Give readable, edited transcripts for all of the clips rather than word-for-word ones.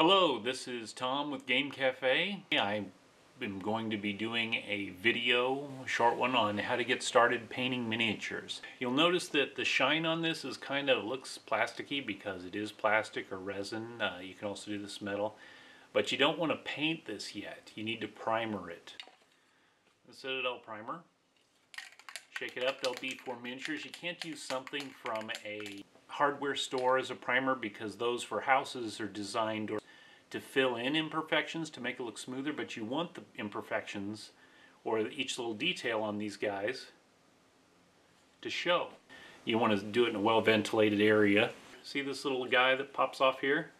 Hello, this is Tom with Game Cafe. I'm going to be doing a video, a short one, on how to get started painting miniatures. You'll notice that the shine on this is looks plasticky because it is plastic or resin. You can also do this metal, but you don't want to paint this yet. You need to primer it. The Citadel primer. Shake it up. They'll be for miniatures. You can't use something from a hardware store as a primer because those for houses are designed to fill in imperfections to make it look smoother, but you want the imperfections or each little detail on these guys to show. You want to do it in a well ventilated area. See this little guy that pops off here?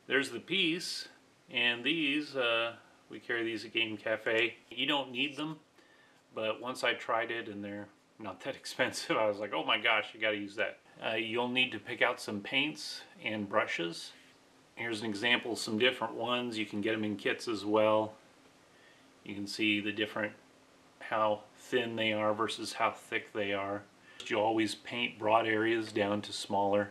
There's the piece, and these, we carry these at Game Cafe. You don't need them, but once I tried it and they're not that expensive, I was like, oh my gosh, you gotta use that. You'll need to pick out some paints and brushes. Here's an example of some different ones. You can get them in kits as well. You can see the different, how thin they are versus how thick they are. You always paint broad areas down to smaller,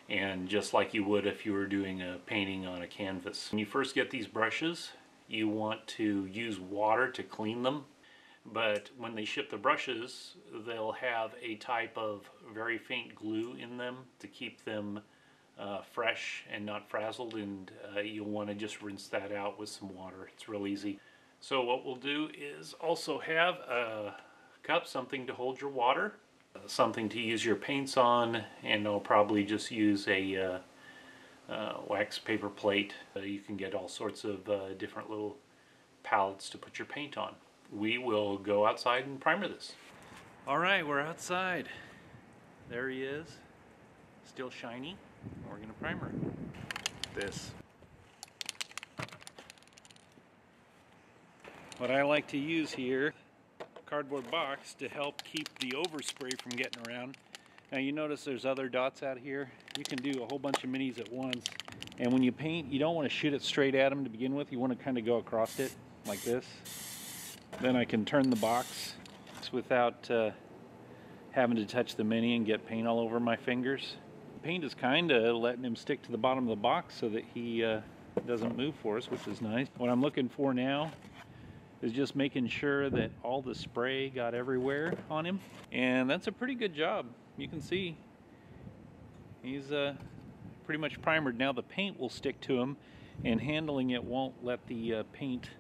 and just like you would if you were doing a painting on a canvas. When you first get these brushes, you want to use water to clean them. But when they ship the brushes, they'll have a type of very faint glue in them to keep them fresh and not frazzled, and you'll want to just rinse that out with some water. It's real easy. So what we'll do is also have a cup, something to hold your water, something to use your paints on, and I'll probably just use a wax paper plate. You can get all sorts of different little palettes to put your paint on. We will go outside and primer this. Alright, we're outside. There he is, still shiny. We're going to primer this. What I like to use here, cardboard box to help keep the overspray from getting around. Now you notice there's other dots out here. You can do a whole bunch of minis at once, and when you paint, you don't want to shoot it straight at them to begin with. You want to kind of go across it like this. Then I can turn the box without having to touch the mini and get paint all over my fingers. Paint is kind of letting him stick to the bottom of the box so that he doesn't move for us, which is nice. What I'm looking for now is just making sure that all the spray got everywhere on him, and that's a pretty good job. You can see he's pretty much primered. Now the paint will stick to him, and handling it won't let the paint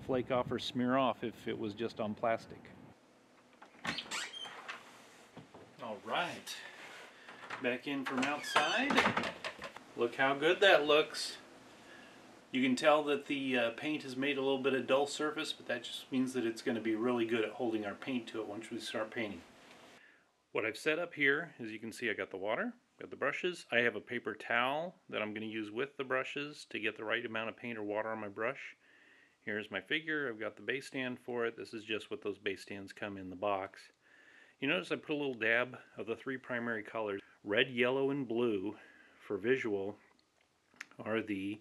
flake off or smear off if it was just on plastic. All right. Back in from outside. Look how good that looks. You can tell that the paint has made a little bit of dull surface, but that just means that it's going to be really good at holding our paint to it once we start painting. What I've set up here, as you can see, I got the water, got the brushes. I have a paper towel that I'm going to use with the brushes to get the right amount of paint or water on my brush. Here's my figure. I've got the base stand for it. This is just what those base stands come in the box. You notice I put a little dab of the three primary colors. Red, yellow, and blue for visual are the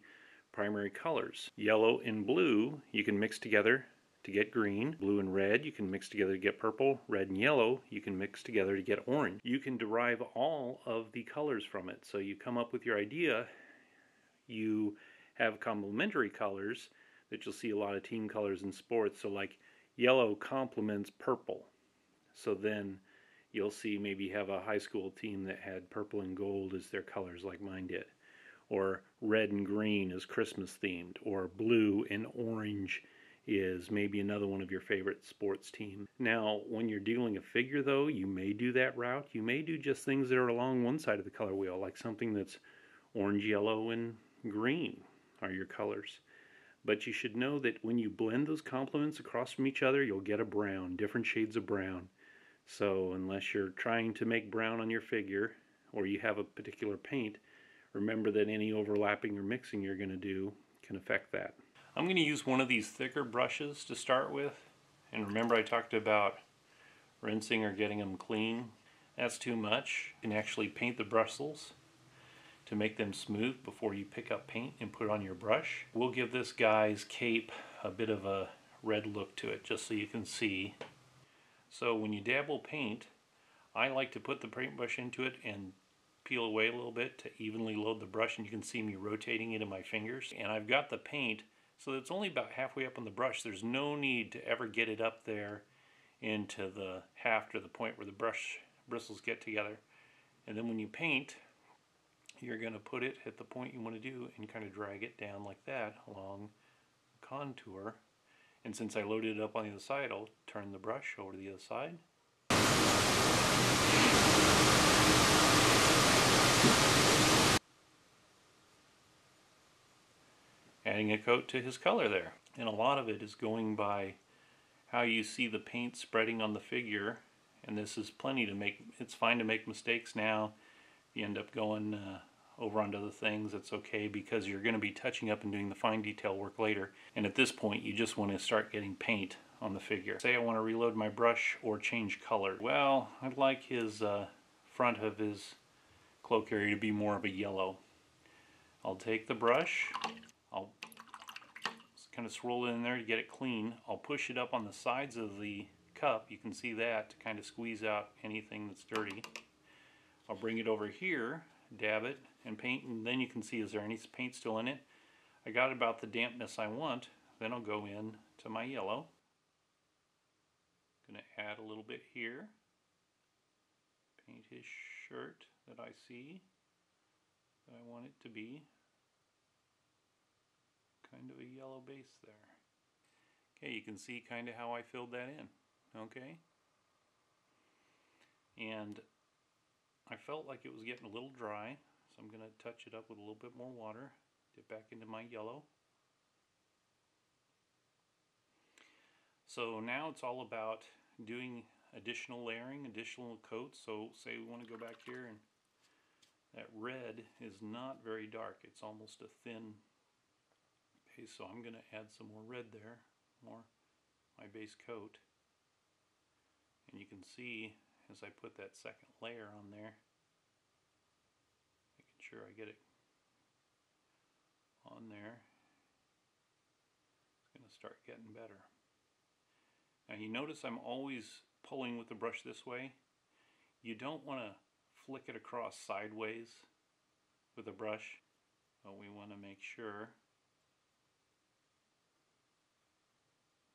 primary colors. Yellow and blue you can mix together to get green. Blue and red you can mix together to get purple. Red and yellow you can mix together to get orange. You can derive all of the colors from it. So you come up with your idea. You have complementary colors that you'll see a lot of team colors in sports. So like yellow complements purple. So then you'll see maybe have a high school team that had purple and gold as their colors like mine did. Or red and green is Christmas themed. Or blue and orange is maybe another one of your favorite sports teams. Now when you're doing a figure though, you may do that route. You may do just things that are along one side of the color wheel, like something that's orange, yellow, and green are your colors. But you should know that when you blend those complements across from each other, you'll get a brown, different shades of brown. So unless you're trying to make brown on your figure, or you have a particular paint, remember that any overlapping or mixing you're going to do can affect that. I'm going to use one of these thicker brushes to start with. And remember I talked about rinsing or getting them clean. That's too much. You can actually paint the bristles to make them smooth before you pick up paint and put it on your brush. We'll give this guy's cape a bit of a red look to it, just so you can see. So when you dabble paint, I like to put the paintbrush into it and peel away a little bit to evenly load the brush, and you can see me rotating it in my fingers. And I've got the paint so it's only about halfway up on the brush. There's no need to ever get it up there into the haft or the point where the brush bristles get together. And then when you paint, you're going to put it at the point you want to do and kind of drag it down like that along the contour. And since I loaded it up on the other side, I'll turn the brush over to the other side. Adding a coat to his color there. And a lot of it is going by how you see the paint spreading on the figure. And this is plenty to make, it's fine to make mistakes now. If you end up going over onto other things, it's okay, because you're going to be touching up and doing the fine detail work later. And at this point, you just want to start getting paint on the figure. Say I want to reload my brush or change color. Well, I'd like his front of his cloak area to be more of a yellow. I'll take the brush, I'll kind of swirl it in there to get it clean. I'll push it up on the sides of the cup, you can see that, to kind of squeeze out anything that's dirty. I'll bring it over here, dab it, and paint, and then you can see, is there any paint still in it? I got about the dampness I want. Then I'll go in to my yellow. Gonna add a little bit here. Paint his shirt that I see, that I want it to be. Kind of a yellow base there. Okay, you can see kind of how I filled that in. Okay? And I felt like it was getting a little dry, so I'm going to touch it up with a little bit more water. Dip back into my yellow. So now it's all about doing additional layering, additional coats. So say we want to go back here, and that red is not very dark. It's almost a thin base, so I'm going to add some more red there, more my base coat. And you can see as I put that second layer on there, making sure I get it on there, it's going to start getting better. Now you notice I'm always pulling with the brush this way. You don't want to flick it across sideways with a brush, but we want to make sure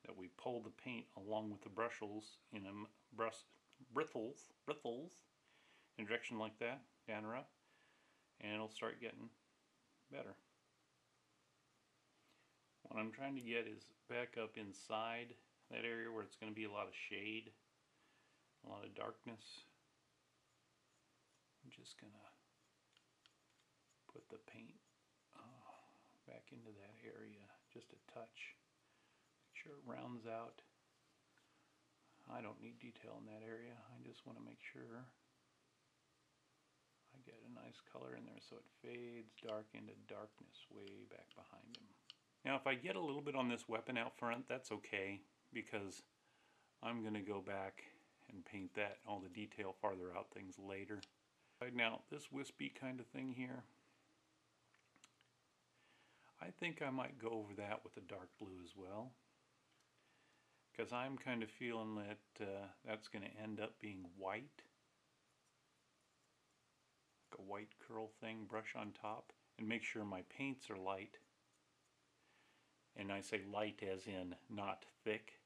that we pull the paint along with the bristles in a bristles in a direction like that, down or up, and it'll start getting better. What I'm trying to get is back up inside that area where it's going to be a lot of shade, a lot of darkness. I'm just going to put the paint back into that area just a touch. Make sure it rounds out. I don't need detail in that area. I just want to make sure I get a nice color in there so it fades dark into darkness way back behind him. Now if I get a little bit on this weapon out front, that's okay, because I'm going to go back and paint that, all the detail farther out things later. Right now, this wispy kind of thing here, I think I might go over that with a dark blue as well, because I'm kind of feeling that that's going to end up being white, like a white curl thing, brush on top, and make sure my paints are light. And I say light as in not thick,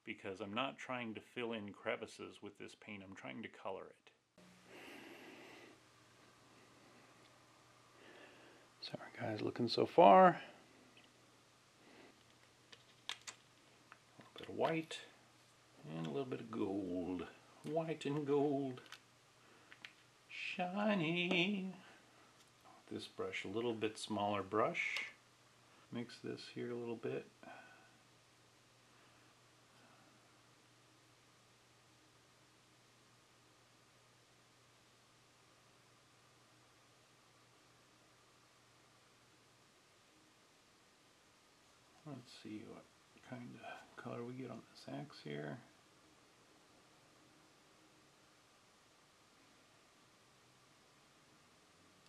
because I'm not trying to fill in crevices with this paint, I'm trying to color it. Sorry guys, looking so far. A little bit of white and a little bit of gold. White and gold. Shiny. This brush, a little bit smaller brush. Mix this here a little bit. Let's see what kind of color we get on this axe here.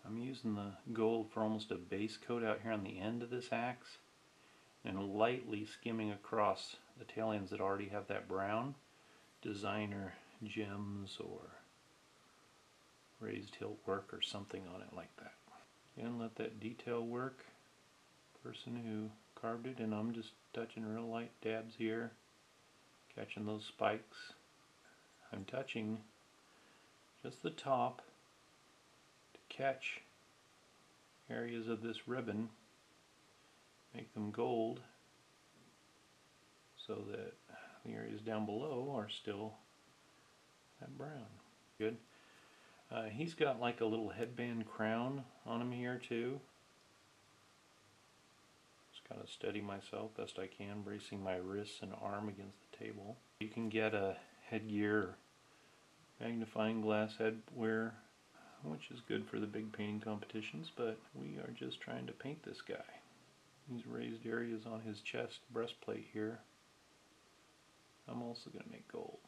I'm using the gold for almost a base coat out here on the end of this axe, and lightly skimming across the tail ends that already have that brown. Designer gems or raised hilt work or something on it like that. And let that detail work. Person who carved it, and I'm just touching real light dabs here, catching those spikes. I'm touching just the top to catch areas of this ribbon, make them gold, so that the areas down below are still that brown. Good. He's got like a little headband crown on him here too. Just kind of steady myself best I can, bracing my wrists and arm against the table. You can get a headgear, magnifying glass headwear, which is good for the big painting competitions, but we are just trying to paint this guy. These raised areas on his chest breastplate here, I'm also going to make gold.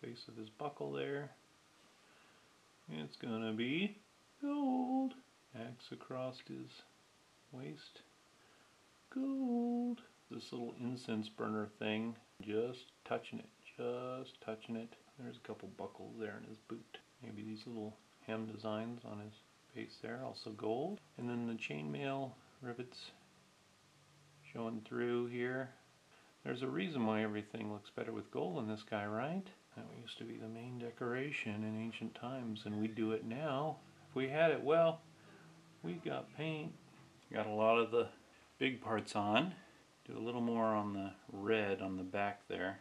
Base of his buckle there, it's going to be gold. Axe across his waist, gold. This little incense burner thing, just touching it, just touching it. There's a couple buckles there in his boot. Maybe these little hem designs on his base there, also gold. And then the chainmail rivets showing through here. There's a reason why everything looks better with gold in this guy, right? That used to be the main decoration in ancient times, and we do it now. If we had it, well, we got paint. Got a lot of the big parts on. Do a little more on the red on the back there.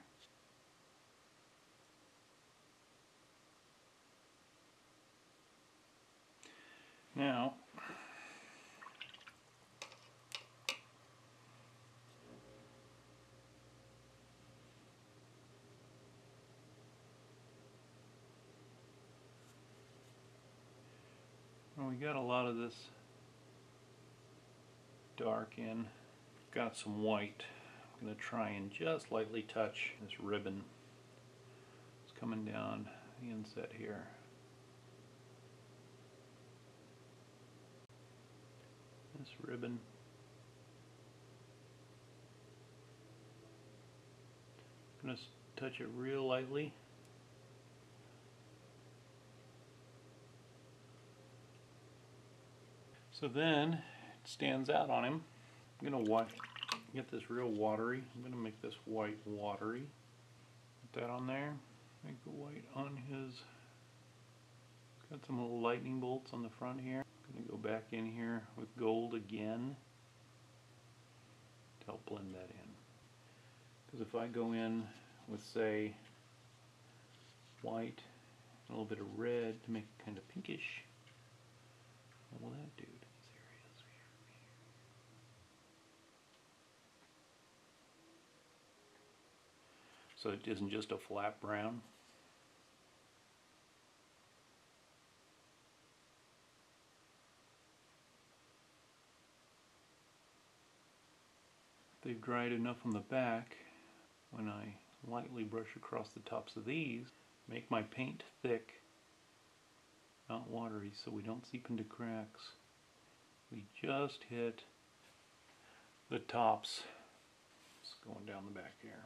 Now, well, we got a lot of this dark in. Got some white. I'm going to try and just lightly touch this ribbon. It's coming down the inset here. This ribbon. I'm going to touch it real lightly. So then it stands out on him. I'm going to get this real watery. I'm going to make this white watery. Put that on there. Make the white on his. Got some little lightning bolts on the front here. I'm going to go back in here with gold again to help blend that in. Because if I go in with, say, white, a little bit of red to make it kind of pinkish, what will that do to these areas? So it isn't just a flat brown. They've dried enough on the back. When I lightly brush across the tops of these, make my paint thick, not watery, so we don't seep into cracks. We just hit the tops. It's going down the back here.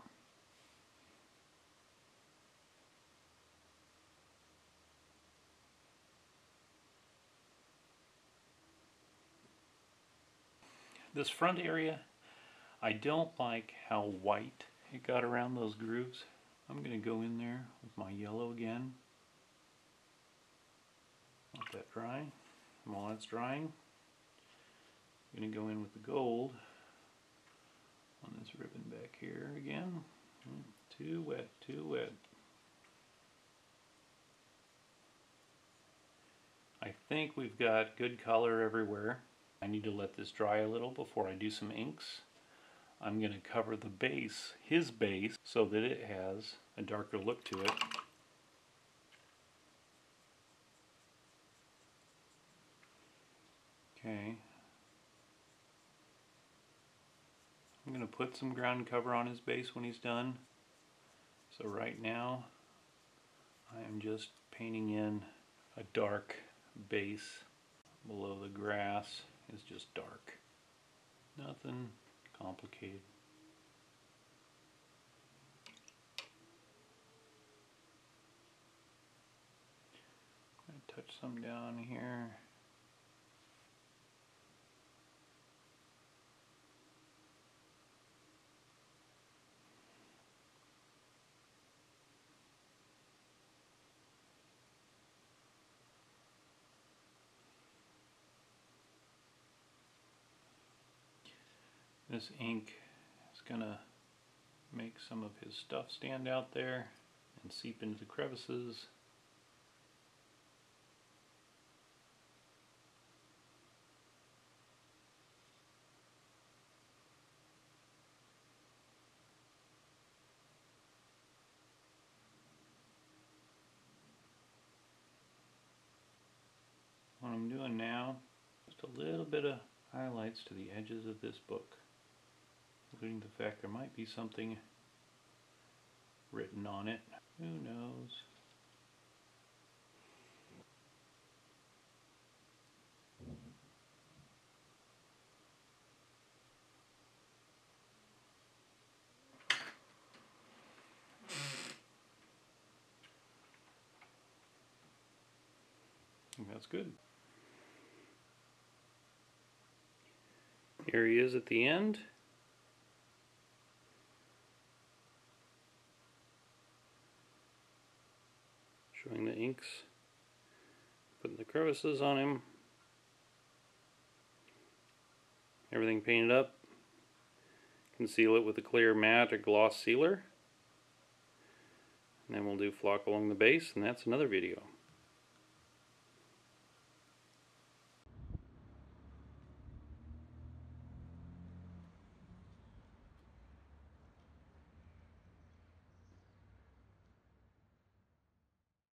This front area, I don't like how white it got around those grooves. I'm going to go in there with my yellow again. Let that dry. And while it's drying, I'm going to go in with the gold on this ribbon back here again. Too wet, too wet. I think we've got good color everywhere. I need to let this dry a little before I do some inks. I'm going to cover the base, his base, so that it has a darker look to it. Okay. I'm going to put some ground cover on his base when he's done. So right now, I am just painting in a dark base. Below the grass is just dark. Nothing complicated. touch some down here. This ink is going to make some of his stuff stand out there and seep into the crevices. What I'm doing now, just a little bit of highlights to the edges of this book, including the fact there might be something written on it. Who knows? I think that's good. Here he is at the end. Showing the inks, putting the crevices on him. Everything painted up. Conceal it with a clear matte or gloss sealer. And then we'll do flock along the base, and that's another video.